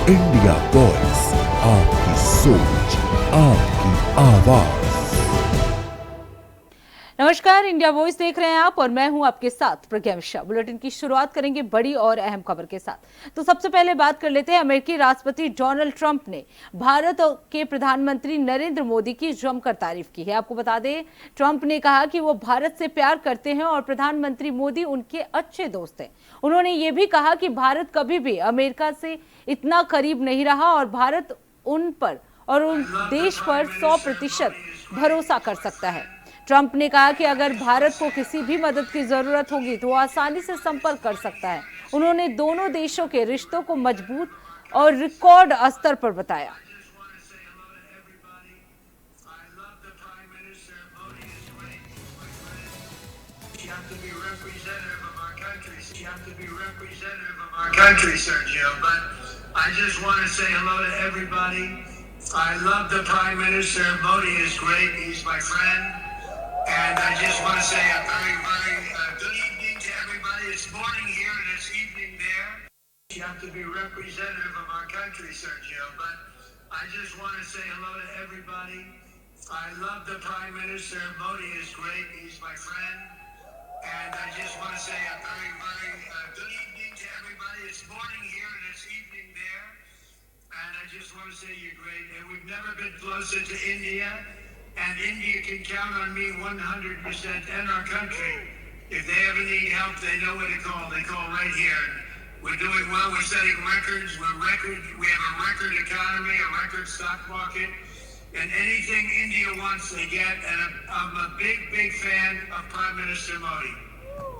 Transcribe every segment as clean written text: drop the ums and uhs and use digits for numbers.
India voice, आपकी सोच, आपकी आवाज। नमस्कार, इंडिया वॉइस देख रहे हैं आप और मैं हूं आपके साथ प्रज्ञा मिश्रा। बुलेटिन की शुरुआत करेंगे बड़ी और अहम खबर के साथ। तो सबसे पहले बात कर लेते हैं, अमेरिकी राष्ट्रपति डोनाल्ड ट्रंप ने भारत के प्रधानमंत्री नरेंद्र मोदी की जमकर तारीफ की है। आपको बता दें, ट्रंप ने कहा कि वो भारत से प्यार करते हैं और प्रधानमंत्री मोदी उनके अच्छे दोस्त हैं। उन्होंने ये भी कहा कि भारत कभी भी अमेरिका से इतना करीब नहीं रहा और भारत उन पर और उन देश पर 100% भरोसा कर सकता है। ट्रंप ने कहा कि अगर भारत को किसी भी मदद की जरूरत होगी तो वो आसानी से संपर्क कर सकता है। उन्होंने दोनों देशों के रिश्तों को मजबूत और रिकॉर्ड स्तर पर बताया। I love the Prime Minister. Modi is great. He's my friend. And I just want to say a very, very good evening to everybody. It's morning here and it's evening there. You have to be representative of our country, Sergio. But I just want to say hello to everybody. I love the Prime Minister. Modi is great. He's my friend. And I just want to say a very, very good evening to everybody. It's morning here and it's evening there. And I just want to say you're great. And we've never been closer to India. And India can count on me 100% and our country. If they ever need help, they know where to call. They call right here. We're doing well. We're setting records. We have a record economy, a record stock market. And anything India wants, they get. And I'm a big, big fan of Prime Minister Modi.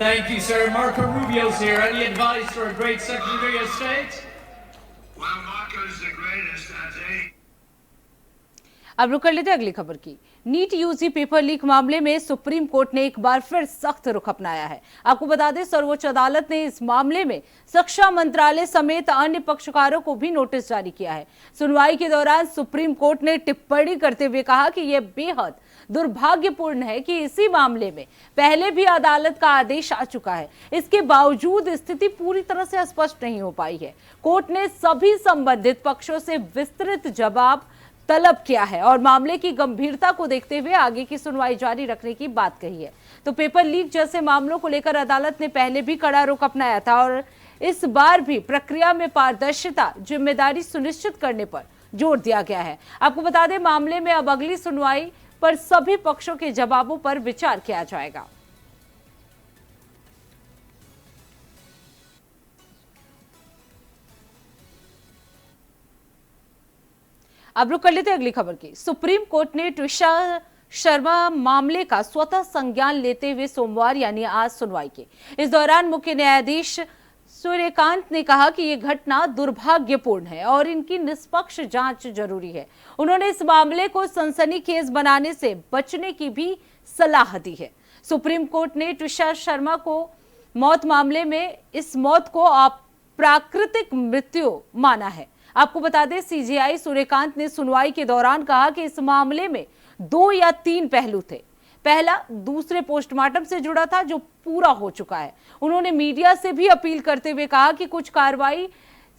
Thank you, sir. Marco Rubio's here. Any advice for a great Secretary of State? Well, Marco's the greatest, I tell you. अब रुक कर लेते हैं अगली खबर की। NEET UG paper leak मामले में सुप्रीम कोर्ट ने एक बार फिर सख्त रुख अपनाया है। आपको बता दें, सर्वोच्च अदालत ने इस मामले में शिक्षा मंत्रालय समेत अन्य पक्षकारों को भी नोटिस जारी किया है। सुनवाई के दौरान सुप्रीम कोर्ट ने टिप्पणी करते हुए कहा कि यह बेहद दुर्भाग्यपूर्ण है कि इसी मामले में पहले भी अदालत का आदेश आ चुका है। इसके बावजूद स्थिति पूरी तरह से स्पष्ट नहीं हो पाई है। कोर्ट ने सभी संबंधित पक्षों से विस्तृत जवाब तलब किया है और मामले की गंभीरता को देखते हुए आगे की सुनवाई जारी रखने की बात कही है। तो पेपर लीक जैसे मामलों को लेकर अदालत ने पहले भी कड़ा रुख अपनाया था और इस बार भी प्रक्रिया में पारदर्शिता, जिम्मेदारी सुनिश्चित करने पर जोर दिया गया है। आपको बता दें, मामले में अब अगली सुनवाई पर सभी पक्षों के जवाबों पर विचार किया जाएगा। अब रुक कर लेते हैं अगली खबर की। सुप्रीम कोर्ट ने ट्विशा शर्मा मामले का स्वतः संज्ञान लेते हुए सोमवार यानी आज सुनवाई की। इस दौरान मुख्य न्यायाधीश सूर्यकांत ने कहा कि यह घटना दुर्भाग्यपूर्ण है और इनकी निष्पक्ष जांच जरूरी है। उन्होंने इस मामले को सनसनीखेज बनाने से बचने की भी सलाह दी है। सुप्रीम कोर्ट ने ट्विशा शर्मा को मौत मामले में इस मौत को प्राकृतिक मृत्यु माना है। आपको बता दें, सीजेआई सूर्यकांत ने सुनवाई के दौरान कहा कि इस मामले में 2 या 3 पहलू थे। पहला दूसरे पोस्टमार्टम से जुड़ा था जो पूरा हो चुका है। उन्होंने मीडिया से भी अपील करते हुए कहा कि कुछ कार्रवाई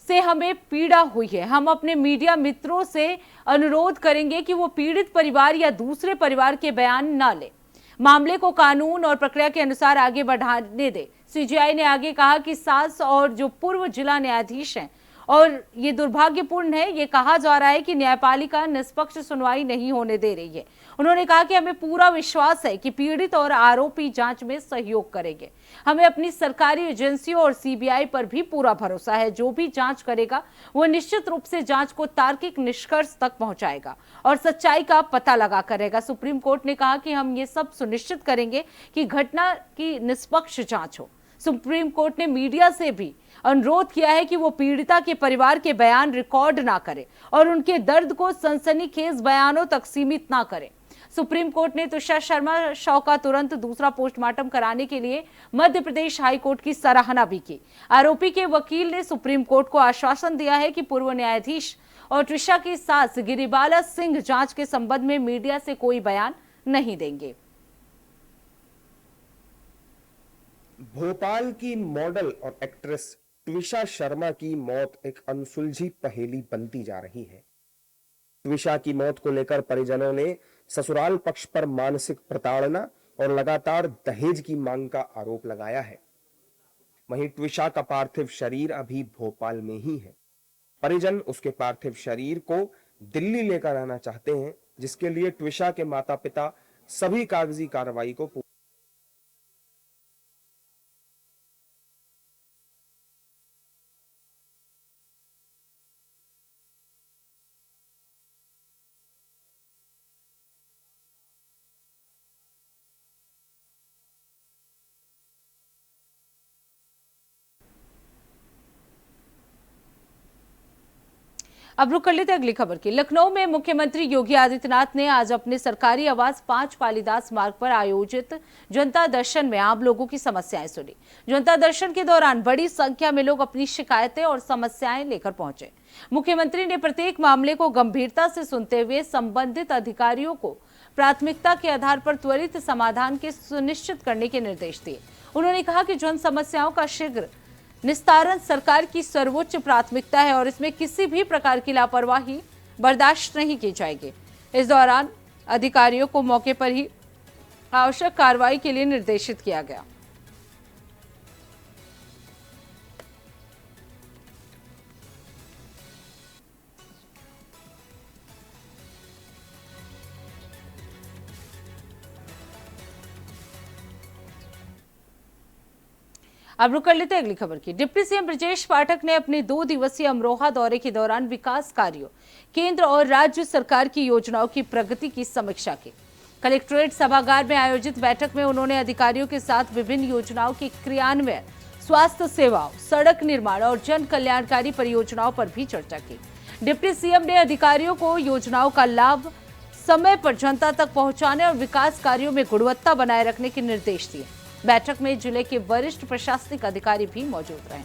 से हमें पीड़ा हुई है। हम अपने मीडिया मित्रों से अनुरोध करेंगे कि वो पीड़ित परिवार या दूसरे परिवार के बयान न ले, मामले को कानून और प्रक्रिया के अनुसार आगे बढ़ाने दे। सीजेआई ने आगे कहा कि सास और जो पूर्व जिला न्यायाधीश हैं और ये दुर्भाग्यपूर्ण है, ये कहा जा रहा है कि न्यायपालिका निष्पक्ष सुनवाई नहीं होने दे रही है। उन्होंने कहा कि हमें पूरा विश्वास है कि पीड़ित और आरोपी जांच में सहयोग करेंगे। हमें अपनी सरकारी एजेंसियों और सीबीआई पर भी पूरा भरोसा है। जो भी जांच करेगा वो निश्चित रूप से जांच को तार्किक निष्कर्ष तक पहुंचाएगा और सच्चाई का पता लगा करेगा। सुप्रीम कोर्ट ने कहा कि हम ये सब सुनिश्चित करेंगे कि घटना की निष्पक्ष जांच हो। सुप्रीम कोर्ट ने मीडिया से भी अनुरोध किया है कि वो पीड़िता के परिवार के बयान रिकॉर्ड ना करे और उनके दर्द को सनसनीखेज बयानों तक सीमित ना करे। सुप्रीम कोर्ट ने तुषार शर्मा शव का तुरंत दूसरा पोस्टमार्टम कराने के लिए मध्य प्रदेश हाई कोर्ट की सराहना भी की। आरोपी के वकील ने सुप्रीम कोर्ट को आश्वासन दिया है कि पूर्व न्यायाधीश और त्रिशा की सास गिरिबाला सिंह जांच के संबंध में मीडिया से कोई बयान नहीं देंगे। भोपाल की मॉडल और एक्ट्रेस ट्विशा शर्मा की मौत एक अनसुलझी पहेली बनती जा रही है। ट्विशा की मौत को लेकर परिजनों ने ससुराल पक्ष पर मानसिक प्रताड़ना और लगातार दहेज की मांग का आरोप लगाया है। वहीं ट्विशा का पार्थिव शरीर अभी भोपाल में ही है। परिजन उसके पार्थिव शरीर को दिल्ली लेकर आना चाहते हैं, जिसके लिए ट्विशा के माता पिता सभी कागजी कार्रवाई को अब रुक कर लेते अगली खबर की। लखनऊ में मुख्यमंत्री योगी आदित्यनाथ ने आज अपने सरकारी आवास 5 पालीदास मार्ग पर आयोजित जनता दर्शन में आम लोगों की समस्याएं सुनी। जनता दर्शन के दौरान बड़ी संख्या में लोग अपनी शिकायतें और समस्याएं लेकर पहुंचे। मुख्यमंत्री ने प्रत्येक मामले को गंभीरता से सुनते हुए संबंधित अधिकारियों को प्राथमिकता के आधार पर त्वरित समाधान के सुनिश्चित करने के निर्देश दिए। उन्होंने कहा कि जन समस्याओं का शीघ्र निस्तारण सरकार की सर्वोच्च प्राथमिकता है और इसमें किसी भी प्रकार की लापरवाही बर्दाश्त नहीं की जाएगी। इस दौरान अधिकारियों को मौके पर ही आवश्यक कार्रवाई के लिए निर्देशित किया गया। अब रुक कर लेते हैं अगली खबर की। डिप्टी सीएम ब्रजेश पाठक ने अपने 2 दिवसीय अमरोहा दौरे के दौरान विकास कार्यों, केंद्र और राज्य सरकार की योजनाओं की प्रगति की समीक्षा की। कलेक्ट्रेट सभागार में आयोजित बैठक में उन्होंने अधिकारियों के साथ विभिन्न योजनाओं के क्रियान्वयन, स्वास्थ्य सेवाओं, सड़क निर्माण और जन कल्याणकारी परियोजनाओं पर भी चर्चा की। डिप्टी सीएम ने अधिकारियों को योजनाओं का लाभ समय पर जनता तक पहुंचाने और विकास कार्यों में गुणवत्ता बनाए रखने के निर्देश दिए। बैठक में जिले के वरिष्ठ प्रशासनिक अधिकारी भी मौजूद रहे।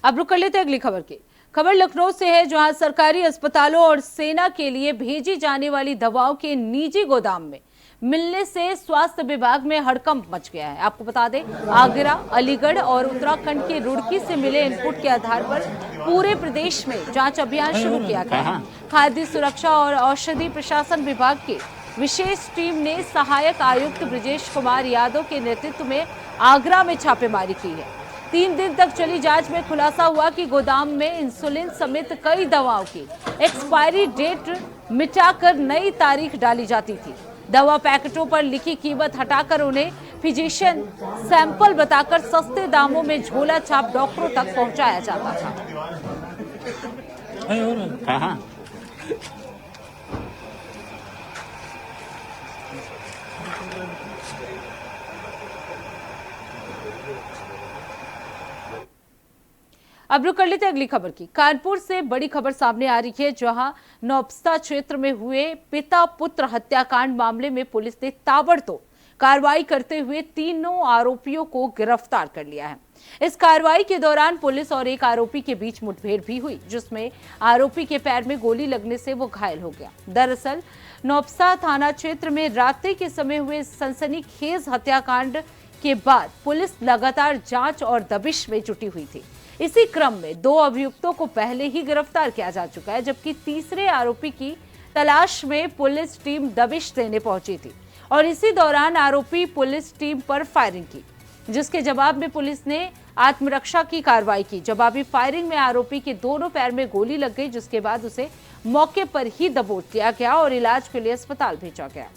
अब रुक कर लेते हैं अगली खबर की। खबर लखनऊ से है, जहां सरकारी अस्पतालों और सेना के लिए भेजी जाने वाली दवाओं के निजी गोदाम में मिलने से स्वास्थ्य विभाग में हड़कंप मच गया है। आपको बता दें, आगरा, अलीगढ़ और उत्तराखंड के रुड़की से मिले इनपुट के आधार पर पूरे प्रदेश में जांच अभियान शुरू किया गया है। खाद्य सुरक्षा और औषधि प्रशासन विभाग की विशेष टीम ने सहायक आयुक्त ब्रजेश कुमार यादव के नेतृत्व में आगरा में छापेमारी की है। 3 दिन तक चली जांच में खुलासा हुआ कि गोदाम में इंसुलिन समेत कई दवाओं की एक्सपायरी डेट मिटाकर नई तारीख डाली जाती थी। दवा पैकेटों पर लिखी कीमत हटाकर उन्हें फिजिशियन सैंपल बताकर सस्ते दामों में झोला छाप डॉक्टरों तक पहुंचाया जाता था। अब रुक कर लेते अगली खबर की। कानपुर से बड़ी खबर सामने आ रही है, जहां नौबस्ता क्षेत्र में हुए पिता पुत्र हत्याकांड मामले में पुलिस ने ताबड़तोड़ कार्रवाई करते हुए 3 आरोपियों को गिरफ्तार कर लिया है। इस कार्रवाई के दौरान पुलिस और एक आरोपी के बीच मुठभेड़ भी हुई, जिसमें आरोपी के पैर में गोली लगने से वो घायल हो गया। दरअसल नौबस्ता थाना क्षेत्र में रात्रि के समय हुए सनसनीखेज हत्याकांड के बाद पुलिस लगातार जांच और दबिश में जुटी हुई थी। इसी क्रम में 2 अभियुक्तों को पहले ही गिरफ्तार किया जा चुका है, जबकि तीसरे आरोपी की तलाश में पुलिस टीम दबिश देने पहुंची थी और इसी दौरान आरोपी पुलिस टीम पर फायरिंग की, जिसके जवाब में पुलिस ने आत्मरक्षा की कार्रवाई की। जवाबी फायरिंग में आरोपी के दोनों पैर में गोली लग गई, जिसके बाद उसे मौके पर ही दबोच लिया गया और इलाज के लिए अस्पताल भेजा गया।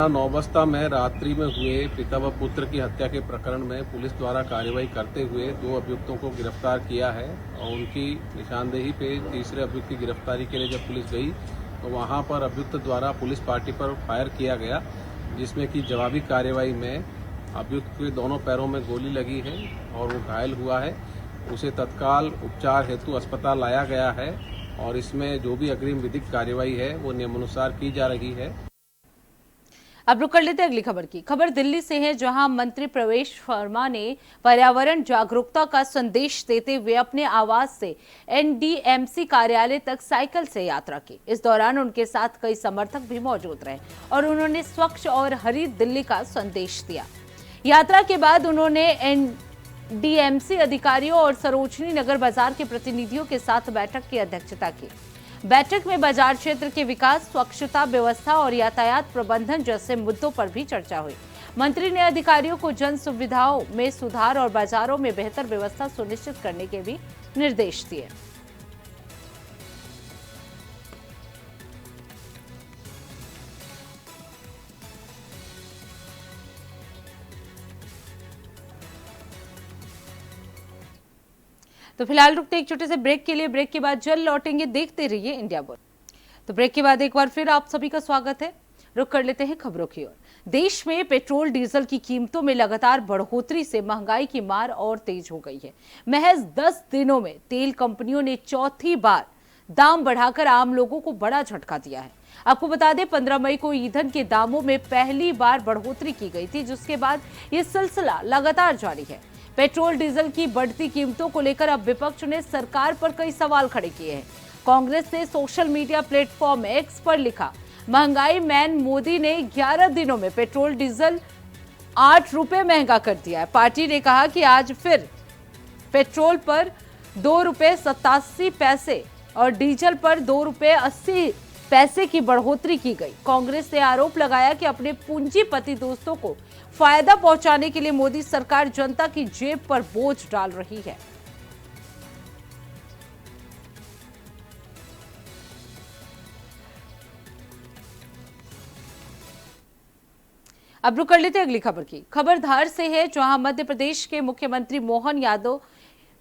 नौबस्ता में रात्रि में हुए पिता व पुत्र की हत्या के प्रकरण में पुलिस द्वारा कार्रवाई करते हुए 2 अभियुक्तों को गिरफ्तार किया है और उनकी निशानदेही पे तीसरे अभियुक्त की गिरफ्तारी के लिए जब पुलिस गई तो वहां पर अभियुक्त द्वारा पुलिस पार्टी पर फायर किया गया, जिसमें कि जवाबी कार्रवाई में अभियुक्त के दोनों पैरों में गोली लगी है और वो घायल हुआ है। उसे तत्काल उपचार हेतु अस्पताल लाया गया है और इसमें जो भी अग्रिम विधिक कार्रवाई है वो नियमानुसार की जा रही है। अब रुक कर लेते हैं अगली खबर की। खबर दिल्ली से है, जहां मंत्री प्रवेश वर्मा ने पर्यावरण जागरूकता का संदेश देते हुए अपने आवास से एनडीएमसी कार्यालय तक साइकिल से यात्रा की। इस दौरान उनके साथ कई समर्थक भी मौजूद रहे और उन्होंने स्वच्छ और हरित दिल्ली का संदेश दिया। यात्रा के बाद उन्होंने एनडीएमसी अधिकारियों और सरोजनी नगर बाजार के प्रतिनिधियों के साथ बैठक की अध्यक्षता की। बैठक में बाजार क्षेत्र के विकास, स्वच्छता व्यवस्था और यातायात प्रबंधन जैसे मुद्दों पर भी चर्चा हुई। मंत्री ने अधिकारियों को जन सुविधाओं में सुधार और बाजारों में बेहतर व्यवस्था सुनिश्चित करने के भी निर्देश दिए। तो फिलहाल रुकते एक छोटे से ब्रेक के लिए। ब्रेक के बाद जल्द लौटेंगे। देखते रहिए इंडिया बुलेटिन। तो ब्रेक के बाद एक बार फिर आप सभी का स्वागत है। रुक कर लेते हैं खबरों की ओर। देश में पेट्रोल डीजल की कीमतों में लगातार बढ़ोतरी से महंगाई की मार और तेज हो गई है। महज 10 दिनों में तेल कंपनियों ने चौथी बार दाम बढ़ाकर आम लोगों को बड़ा झटका दिया है। आपको बता दें, 15 मई को ईंधन के दामों में पहली बार बढ़ोतरी की गई थी, जिसके बाद ये सिलसिला लगातार जारी है। पेट्रोल डीजल की बढ़ती कीमतों को लेकर अब विपक्ष ने सरकार पर कई सवाल खड़े किए हैं। कांग्रेस ने सोशल मीडिया प्लेटफॉर्म एक्स पर लिखा, महंगाई मैन मोदी ने 11 दिनों में पेट्रोल डीजल 8 रुपए महंगा कर दिया है। पार्टी ने कहा कि आज फिर पेट्रोल पर 2 रुपए 87 पैसे और डीजल पर 2 रुपए 80 पैसे की बढ़ोतरी की गई। कांग्रेस ने आरोप लगाया कि अपने पूंजीपति दोस्तों को फायदा पहुंचाने के लिए मोदी सरकार जनता की जेब पर बोझ डाल रही है। अब रुक कर लेते हैं अगली खबर की। खबर धार से है, जहां मध्य प्रदेश के मुख्यमंत्री मोहन यादव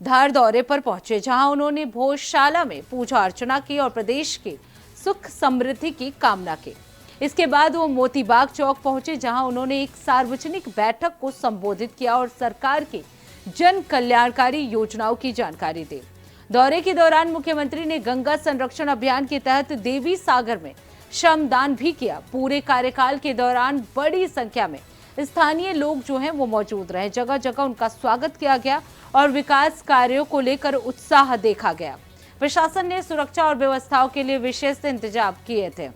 धार दौरे पर पहुंचे, जहां उन्होंने भोजशाला में पूजा अर्चना की और प्रदेश के सुख समृद्धि की कामना की। इसके बाद वो मोतीबाग चौक पहुंचे, जहां उन्होंने एक सार्वजनिक बैठक को संबोधित किया और सरकार की जन कल्याणकारी योजनाओं की जानकारी दी। दौरे के दौरान मुख्यमंत्री ने गंगा संरक्षण अभियान के तहत देवी सागर में श्रमदान भी किया। पूरे कार्यकाल के दौरान बड़ी संख्या में स्थानीय लोग जो हैं वो मौजूद रहे। जगह जगह उनका स्वागत किया गया और विकास कार्यों को लेकर उत्साह देखा गया। प्रशासन ने सुरक्षा और व्यवस्थाओं के लिए विशेष इंतजाम किए थे।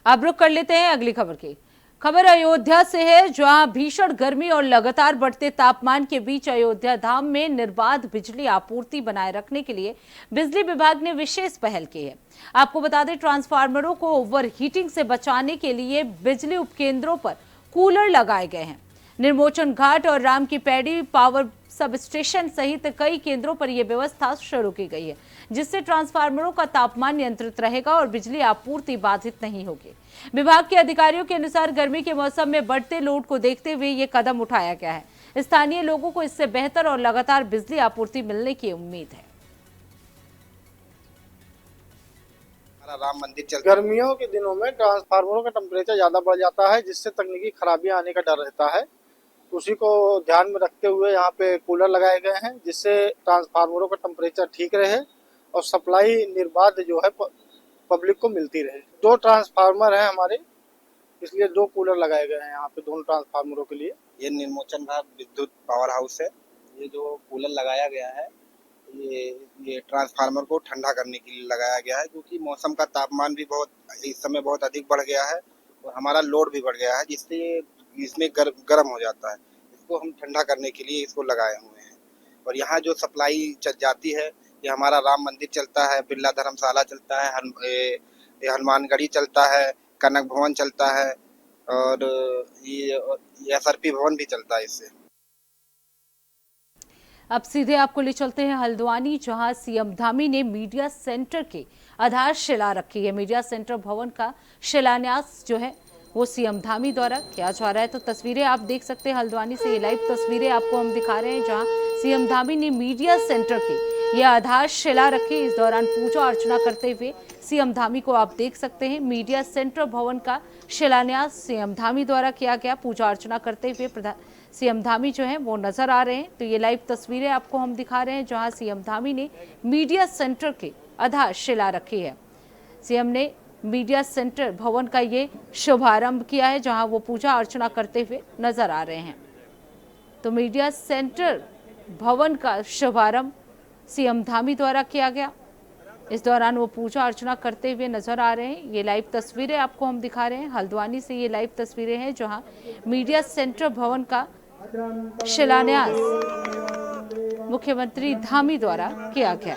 अब रुक कर लेते हैं अगली खबर की। खबर अयोध्या से है, जहां भीषण गर्मी और लगातार बढ़ते तापमान के बीच अयोध्या धाम में निर्बाध बिजली आपूर्ति बनाए रखने के लिए बिजली विभाग ने विशेष पहल की है। आपको बता दें, ट्रांसफार्मरों को ओवर हीटिंग से बचाने के लिए बिजली उपकेंद्रों पर कूलर लगाए गए हैं। निर्मोचन घाट और राम की पैड़ी पावर सब स्टेशन सहित कई केंद्रों पर यह व्यवस्था शुरू की गई है, जिससे ट्रांसफार्मरों का तापमान नियंत्रित रहेगा और बिजली आपूर्ति बाधित नहीं होगी। विभाग के अधिकारियों के अनुसार गर्मी के मौसम में बढ़ते लोड को देखते हुए ये कदम उठाया गया है। स्थानीय लोगों को इससे बेहतर और लगातार बिजली आपूर्ति मिलने की उम्मीद है। राम मंदिर चल गर्मियों के दिनों में ट्रांसफार्मरों का टेम्परेचर ज्यादा बढ़ जाता है, जिससे तकनीकी खराबियां आने का डर रहता है। उसी को ध्यान में रखते हुए यहाँ पे कूलर लगाए गए हैं, जिससे ट्रांसफार्मरों का टेम्परेचर ठीक रहे और सप्लाई निर्बाध जो है पब्लिक को मिलती रहे। 2 ट्रांसफार्मर हैं हमारे, इसलिए 2 कूलर लगाए गए हैं यहाँ पे दोनों ट्रांसफार्मरों के लिए। ये निर्मोचन घाट विद्युत पावर हाउस है। ये जो कूलर लगाया गया है ये ट्रांसफार्मर को ठंडा करने के लिए लगाया गया है, क्योंकि मौसम का तापमान भी इस समय बहुत अधिक बढ़ गया है और हमारा लोड भी बढ़ गया है, जिससे इसमें गर्म हो जाता है। इसको हम ठंडा करने के लिए इसको लगाए हुए हैं। और यहाँ जो सप्लाई चल जाती है, ये हमारा राम मंदिर चलता है, बिरला धर्मशाला चलता है, हनुमानगढ़ी चलता है, कनक भवन चलता है और ये SRP भवन भी चलता है इससे। अब सीधे आपको ले चलते हैं हल्द्वानी, जहां सीएम धामी ने मीडिया सेंटर की आधारशिला रखी है। मीडिया सेंटर भवन का शिलान्यास जो है वो सीएम धामी द्वारा किया जा रहा है। तो तस्वीरें आप देख सकते हैं हल्द्वानी से, ये लाइव तस्वीरें आपको हम दिखा रहे हैं, जहां सीएम धामी ने मीडिया सेंटर की यह आधारशिला रखी। इस दौरान पूजा अर्चना करते हुए सीएम धामी को आप देख सकते हैं। मीडिया सेंटर भवन का शिलान्यास सीएम धामी द्वारा किया गया। पूजा अर्चना करते हुए सीएम धामी जो है वो नजर आ रहे हैं। तो ये लाइव तस्वीरें आपको हम दिखा रहे हैं जहां सीएम धामी ने मीडिया सेंटर की आधारशिला रखी है। सीएम ने मीडिया सेंटर भवन का ये शुभारंभ किया है जहां वो पूजा अर्चना करते हुए नजर आ रहे हैं। तो मीडिया सेंटर भवन का शुभारंभ सीएम धामी द्वारा किया गया। इस दौरान वो पूजा अर्चना करते हुए नजर आ रहे हैं। ये लाइव तस्वीरें आपको हम दिखा रहे हैं। हल्द्वानी से ये लाइव तस्वीरें हैं जहां मीडिया सेंटर भवन का शिलान्यास मुख्यमंत्री धामी द्वारा किया गया।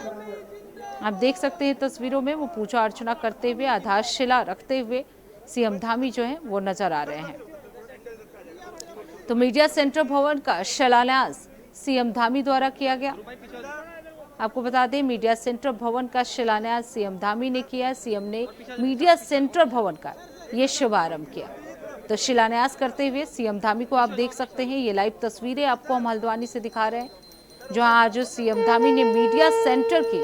आप देख सकते हैं तस्वीरों में वो पूजा अर्चना करते हुए आधारशिला रखते हुए सीएम धामी जो है वो नजर आ रहे हैं। तो मीडिया सेंटर भवन का शिलान्यास सीएम धामी द्वारा किया गया। आपको बता दें मीडिया सेंटर भवन का शिलान्यास सीएम धामी ने किया। सीएम ने मीडिया सेंटर भवन का ये शुभारंभ किया। तो शिलान्यास करते हुए सीएम धामी को आप देख सकते हैं। ये लाइव तस्वीरें आपको हम हल्द्वानी से दिखा रहे हैं जहां आज सीएम धामी ने मीडिया सेंटर की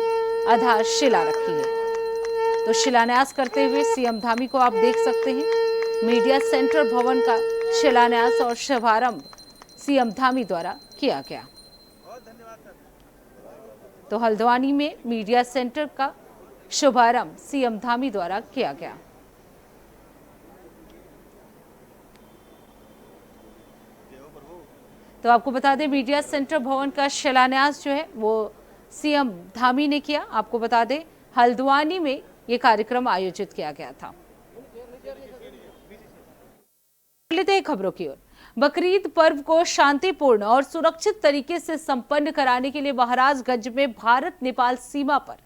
आधारशिला रखी है। तो शिलान्यास करते हुए सीएम धामी को आप देख सकते हैं। मीडिया सेंटर भवन का शिलान्यास और शुभारंभ सीएम धामी द्वारा किया गया। तो हल्द्वानी में मीडिया सेंटर का शुभारंभ सीएम धामी द्वारा किया गया। तो आपको बता दें मीडिया सेंटर भवन का शिलान्यास जो है वो सीएम धामी ने किया। आपको बता दें हल्द्वानी में ये कार्यक्रम आयोजित किया गया था। लेते हैं खबरों की ओर। बकरीद पर्व को शांतिपूर्ण और सुरक्षित तरीके से संपन्न कराने के लिए महाराजगंज में भारत नेपाल सीमा पर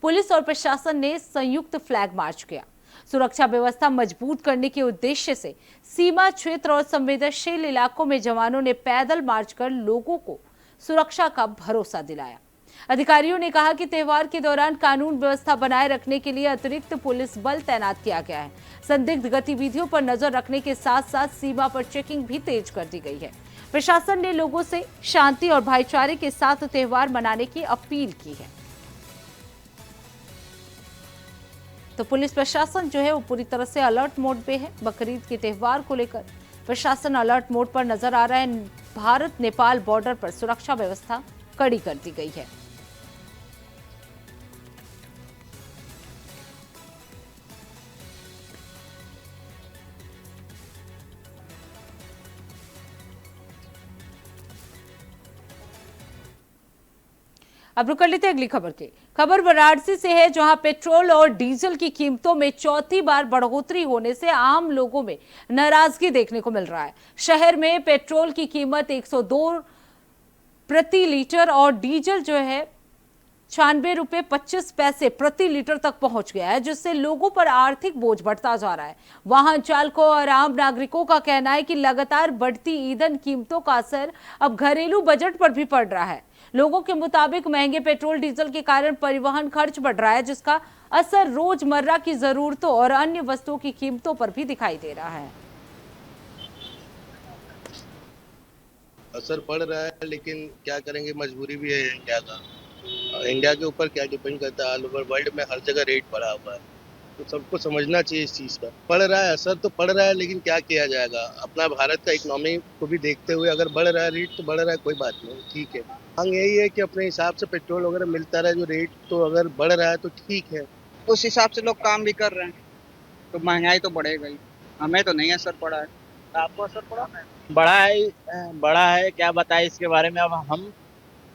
पुलिस और प्रशासन ने संयुक्त फ्लैग मार्च किया। सुरक्षा व्यवस्था मजबूत करने के उद्देश्य से सीमा क्षेत्र और संवेदनशील इलाकों में जवानों ने पैदल मार्च कर लोगों को सुरक्षा का भरोसा दिलाया। अधिकारियों ने कहा कि त्योहार के दौरान कानून व्यवस्था बनाए रखने के लिए अतिरिक्त पुलिस बल तैनात किया गया है। संदिग्ध गतिविधियों पर नजर रखने के साथ साथ सीमा पर चेकिंग भी तेज कर दी गई है। प्रशासन ने लोगों से शांति और भाईचारे के साथ त्योहार मनाने की अपील की है। तो पुलिस प्रशासन जो है वो पूरी तरह से अलर्ट मोड पे है। बकरीद के त्योहार को लेकर प्रशासन अलर्ट मोड पर नजर आ रहा है। भारत नेपाल बॉर्डर पर सुरक्षा व्यवस्था कड़ी कर दी गई है। अब रुक कर लेते हैं अगली खबर की। खबर वाराणसी से है जहां पेट्रोल और डीजल की कीमतों में चौथी बार बढ़ोतरी होने से आम लोगों में नाराजगी देखने को मिल रहा है। शहर में पेट्रोल की कीमत 102 प्रति लीटर और डीजल जो है 96 रुपये 25 पैसे प्रति लीटर तक पहुंच गया है, जिससे लोगों पर आर्थिक बोझ बढ़ता जा रहा है। वाहन चालकों और आम नागरिकों का कहना है कि लगातार बढ़ती ईंधन कीमतों का असर अब घरेलू बजट पर भी पड़ रहा है। लोगों के मुताबिक महंगे पेट्रोल डीजल के कारण परिवहन खर्च बढ़ रहा है, जिसका असर रोजमर्रा की जरूरतों और अन्य वस्तुओं की कीमतों पर भी दिखाई दे रहा है। असर पड़ रहा है, लेकिन क्या करेंगे, मजबूरी भी है इंडिया का। इंडिया के ऊपर क्या डिपेंड करता है, ऑल ओवर वर्ल्ड में हर जगह रेट बढ़ा हुआ है, तो सबको समझना चाहिए इस चीज़ का। पड़ रहा है, असर तो पड़ रहा है, लेकिन क्या किया जाएगा। अपना भारत का इकोनॉमी को भी देखते हुए अगर बढ़ रहा है रेट तो बढ़ रहा है, कोई बात नहीं, ठीक है। मांग यही है कि अपने हिसाब से पेट्रोल वगैरह मिलता रहे, जो रेट तो अगर बढ़ रहा है तो ठीक है, उस हिसाब से लोग काम भी कर रहे हैं, तो महंगाई तो बढ़ेगा ही। हमें तो नहीं असर पड़ा है, आपको असर पड़ा है? बड़ा है, क्या बताए इसके बारे में अब हम,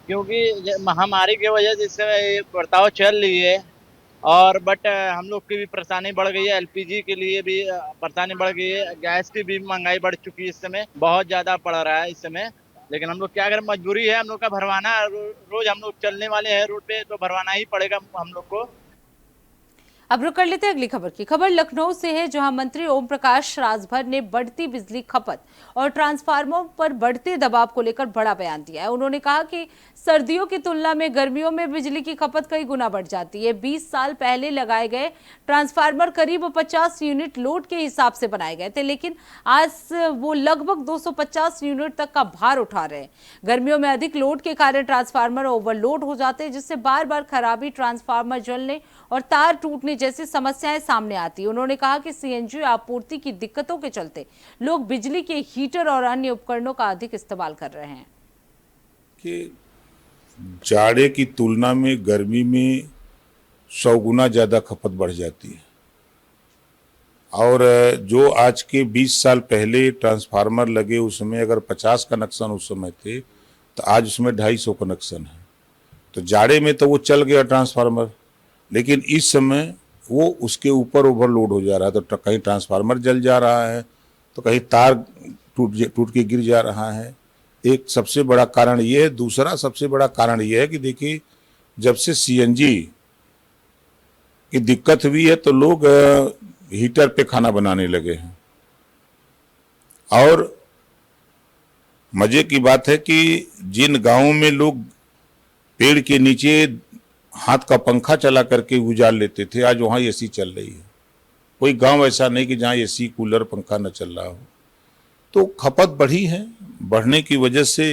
क्योंकि महामारी की वजह से इससे बर्ताव चल रही है और बट हम लोग की भी परेशानी बढ़ गई है। एलपीजी के लिए भी परेशानी बढ़ गई है, गैस की भी महंगाई बढ़ चुकी है, इस समय बहुत ज़्यादा पड़ रहा है इस समय। लेकिन हम लोग क्या करें, मजबूरी है हम लोग का भरवाना। रोज हम लोग चलने वाले हैं रोड पे, तो भरवाना ही पड़ेगा हम लोग को। अब रुक कर लेते हैं अगली खबर की। खबर लखनऊ से है जहां मंत्री ओम प्रकाश राजभर ने बढ़ती बिजली खपत और ट्रांसफार्मर पर बढ़ते दबाव को लेकर बड़ा बयान दिया है। उन्होंने कहा कि सर्दियों की तुलना में गर्मियों में बिजली की खपत कई गुना बढ़ जाती है। 20 साल पहले लगाए गए ट्रांसफार्मर करीब 50 यूनिट लोड के हिसाब से बनाए गए थे, लेकिन आज वो लगभग 250 यूनिट तक का भार उठा रहे हैं। गर्मियों में अधिक लोड के कारण ट्रांसफार्मर ओवरलोड हो जाते हैं, जिससे बार बार खराबी, ट्रांसफार्मर जलने और तार टूटने जैसी समस्याएं सामने आती। उन्होंने कहा कि सीएनजी आपूर्ति की दिक्कतों के चलते लोग बिजली के हीटर और अन्य उपकरणों का अधिक इस्तेमाल कर रहे हैं। कि जाड़े की तुलना में गर्मी में 100 गुना ज़्यादा खपत बढ़ जाती है और जो आज के 20 साल पहले ट्रांसफार्मर लगे उसमें अगर 50 कनेक्शन उस समय थे तो आज उसमें 250 कनेक्शन है। तो जाड़े में तो वो चल गया ट्रांसफार्मर, लेकिन इस समय वो उसके ऊपर ओवरलोड हो जा रहा है। तो कहीं ट्रांसफार्मर जल जा रहा है तो कहीं तार टूट के गिर जा रहा है। एक सबसे बड़ा कारण ये है। दूसरा सबसे बड़ा कारण ये है कि देखिए, जब से सीएनजी की दिक्कत हुई है तो लोग हीटर पे खाना बनाने लगे हैं। और मजे की बात है कि जिन गांवों में लोग पेड़ के नीचे हाथ का पंखा चला करके गुजार लेते थे, आज वहां एसी चल रही है। कोई गांव ऐसा नहीं कि जहां एसी कूलर पंखा न चल रहा हो। तो खपत बढ़ी है, बढ़ने की वजह से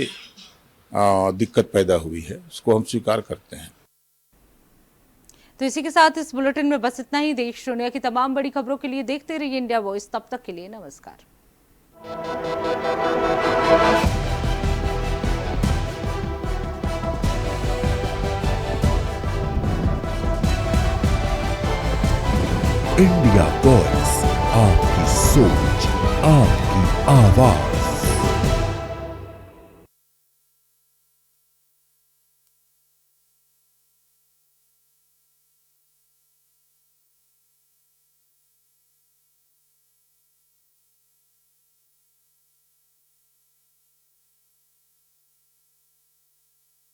दिक्कत पैदा हुई है, उसको हम स्वीकार करते हैं। तो इसी के साथ इस बुलेटिन में बस इतना ही। देश दुनिया की तमाम बड़ी खबरों के लिए देखते रहिए इंडिया वॉइस। तब तक के लिए नमस्कार। इंडिया वॉइस, आपकी सोच, आपकी आवाज।